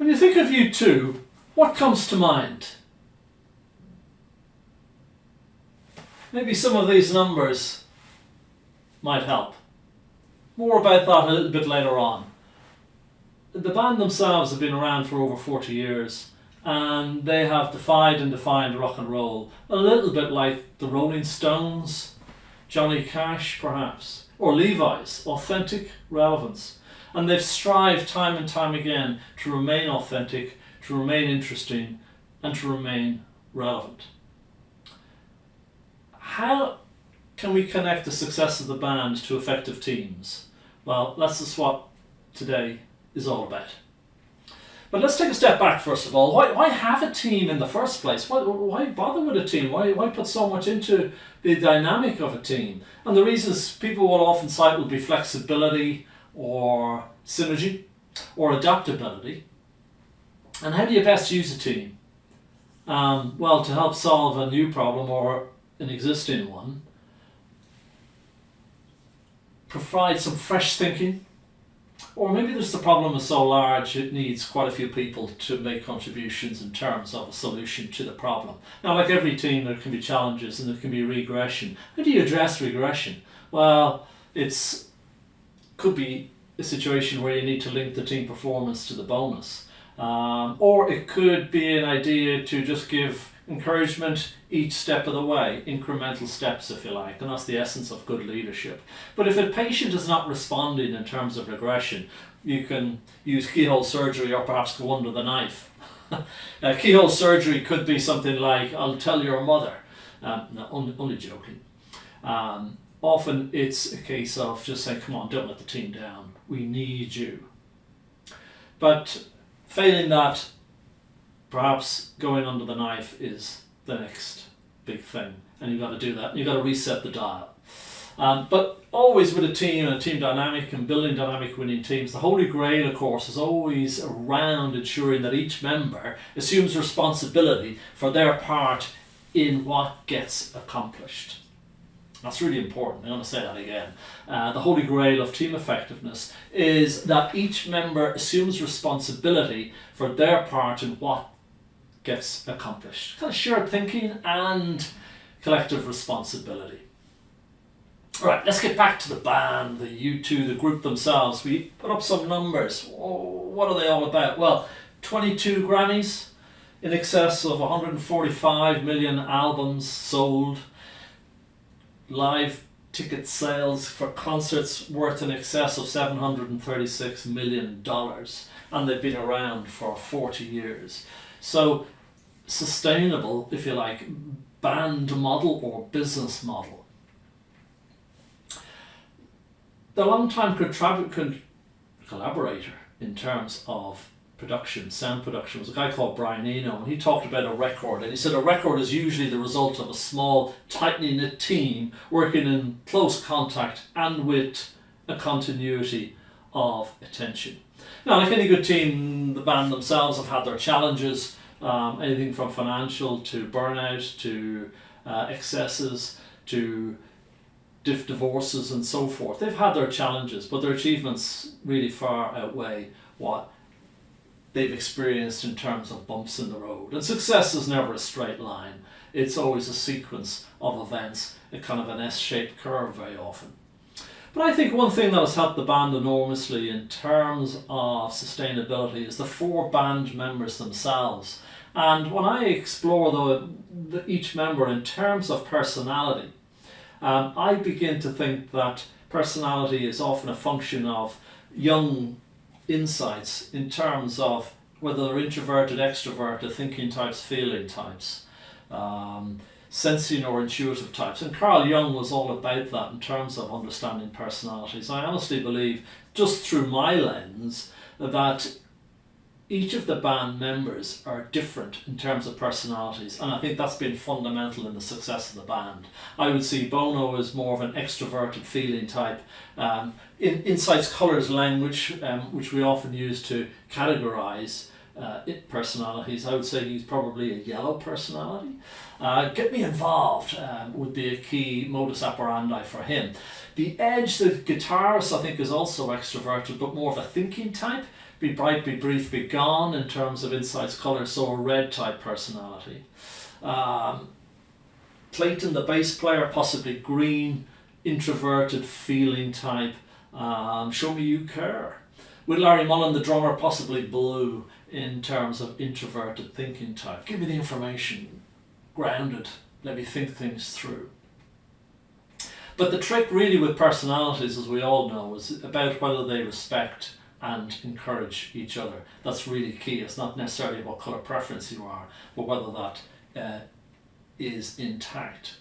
When you think of U2, what comes to mind? Maybe some of these numbers might help. More about that a little bit later on. The band themselves have been around for over 40 years and they have defied and defined rock and roll, a little bit like the Rolling Stones, Johnny Cash perhaps, or Levi's, authentic relevance. And they've strived time and time again to remain authentic, to remain interesting, and to remain relevant. How can we connect the success of the band to effective teams? Well, that's just what today is all about. But let's take a step back first of all. Why have a team in the first place? Why bother with a team? Why put so much into the dynamic of a team? And the reasons people will often cite will be flexibility or synergy or adaptability. And how do you best use a team? Well, to help solve a new problem or an existing one, provide some fresh thinking. Or maybe there's the problem is so large it needs quite a few people to make contributions in terms of a solution to the problem. Now, like every team, there can be challenges and there can be regression. How do you address regression? Well, could be a situation where you need to link the team performance to the bonus. Or it could be an idea to just give encouragement each step of the way, incremental steps if you like, and that's the essence of good leadership. But if a patient is not responding in terms of regression, you can use keyhole surgery or perhaps go under the knife. Keyhole surgery could be something like, I'll tell your mother. No, only joking. Often it's a case of just saying, come on, don't let the team down. We need you. But failing that, perhaps going under the knife is the next big thing, and you've got to do that. You've got to reset the dial. But always with a team and a team dynamic and building dynamic winning teams, the holy grail, of course, is always around ensuring that each member assumes responsibility for their part in what gets accomplished. That's really important. I'm going to say that again. The holy grail of team effectiveness is that each member assumes responsibility for their part in what gets accomplished. Kind of shared thinking and collective responsibility. All right, let's get back to the band, the U2, the group themselves. We put up some numbers. What are they all about? Well, 22 Grammys, in excess of 145 million albums sold, live ticket sales for concerts worth in excess of $736 million, and they've been around for 40 years. So sustainable, if you like, band model or business model. The long-time collaborator in terms of production, sound production, was a guy called Brian Eno, and he talked about a record, and he said a record is usually the result of a small, tightly knit team working in close contact and with a continuity of attention. Now, like any good team, the band themselves have had their challenges, anything from financial to burnout to excesses to divorces and so forth. They've had their challenges, but their achievements really far outweigh what they've experienced in terms of bumps in the road. And success is never a straight line. It's always a sequence of events, a kind of an S-shaped curve very often. But I think one thing that has helped the band enormously in terms of sustainability is the 4 band members themselves. And when I explore each member in terms of personality, I begin to think that personality is often a function of young insights in terms of whether they're introverted, extroverted, thinking types, feeling types, sensing or intuitive types. And Carl Jung was all about that in terms of understanding personalities. I honestly believe, just through my lens, that each of the band members are different in terms of personalities, and I think that's been fundamental in the success of the band. I would see Bono as more of an extroverted feeling type. Insights, colours, language, which we often use to categorise personalities, I would say he's probably a yellow personality. Get me involved would be a key modus operandi for him. The Edge, the guitarist, I think is also extroverted, but more of a thinking type. Be bright, be brief, be gone in terms of Insight's colour, so a red type personality. Clayton, the bass player, possibly green, introverted feeling type. Show me you care. With Larry Mullen, the drummer, possibly blue in terms of introverted thinking type. Give me the information, grounded, let me think things through. But the trick really with personalities, as we all know, is about whether they respect and encourage each other. That's really key. It's not necessarily what colour preference you are, but whether that is intact.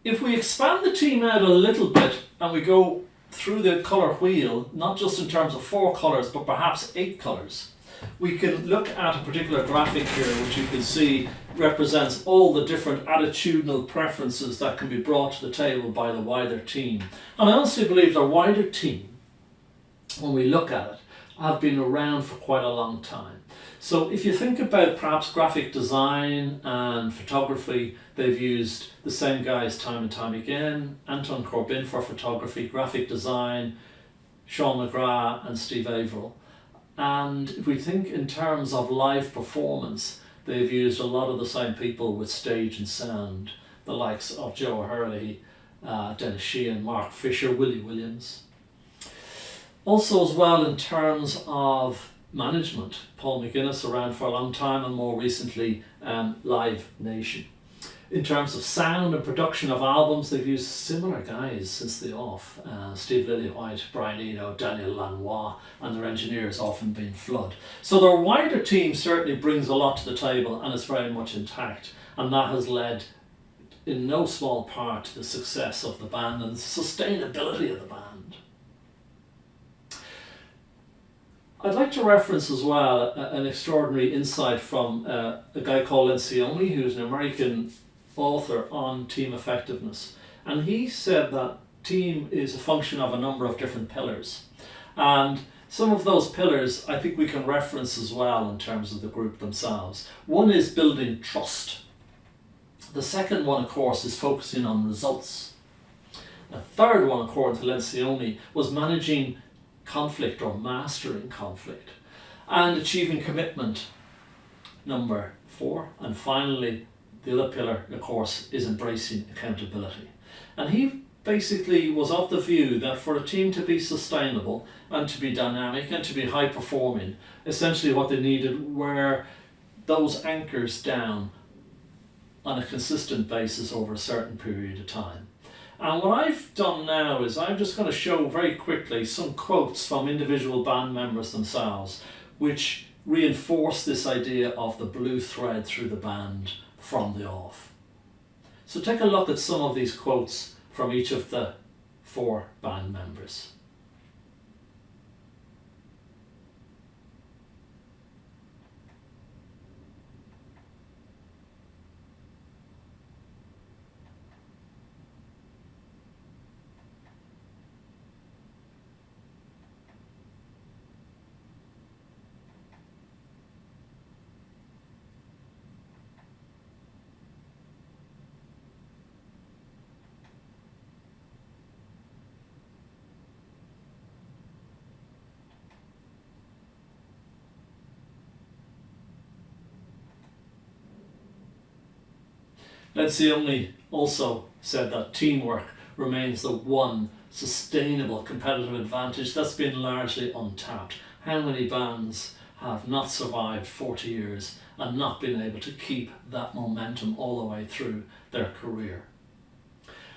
If we expand the team out a little bit and we go through the colour wheel, not just in terms of 4 colours, but perhaps 8 colours, we can look at a particular graphic here, which you can see represents all the different attitudinal preferences that can be brought to the table by the wider team. And I honestly believe the wider team, when we look at it, have been around for quite a long time. So if you think about perhaps graphic design and photography, they've used the same guys time and time again. Anton Corbin for photography, graphic design, Sean McGrath and Steve Averill. And if we think in terms of live performance, they've used a lot of the same people with stage and sound, the likes of Joe Hurley, Dennis Sheehan, Mark Fisher, Willie Williams. Also as well in terms of management, Paul McGuinness around for a long time, and more recently Live Nation. In terms of sound and production of albums, they've used similar guys since the off. Steve Lillywhite, Brian Eno, Daniel Lanois, and their engineers often been Flood. So their wider team certainly brings a lot to the table and is very much intact, and that has led in no small part to the success of the band and the sustainability of the band. I'd like to reference as well an extraordinary insight from a guy called Lencioni, who's an American author on team effectiveness. And he said that team is a function of a number of different pillars. And some of those pillars I think we can reference as well in terms of the group themselves. One is building trust. The second one, of course, is focusing on results. The third one, according to Lencioni, was managing conflict or mastering conflict, and achieving commitment, number 4. And finally, the other pillar, of course, is embracing accountability. And he basically was of the view that for a team to be sustainable and to be dynamic and to be high performing, essentially what they needed were those anchors down on a consistent basis over a certain period of time. And what I've done now is I'm just going to show very quickly some quotes from individual band members themselves, which reinforce this idea of the blue thread through the band from the off. So take a look at some of these quotes from each of the 4 band members. Lencioni also said that teamwork remains the one sustainable competitive advantage that's been largely untapped. How many bands have not survived 40 years and not been able to keep that momentum all the way through their career?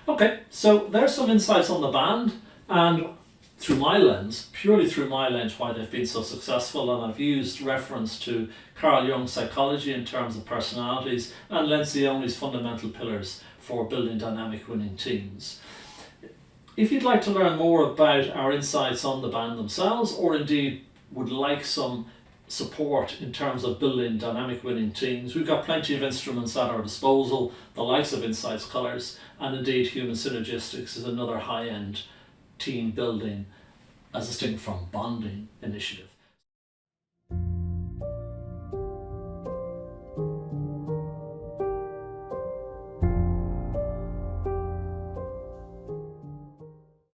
Okay, so there's some insights on the band, and through my lens, purely through my lens, why they've been so successful. And I've used reference to Carl Jung's psychology in terms of personalities and Lencioni's fundamental pillars for building dynamic winning teams. If you'd like to learn more about our insights on the band themselves, or indeed would like some support in terms of building dynamic winning teams, we've got plenty of instruments at our disposal, the likes of Insight's Colours, and indeed Human Synergistics is another high-end team building, as distinct from bonding initiative.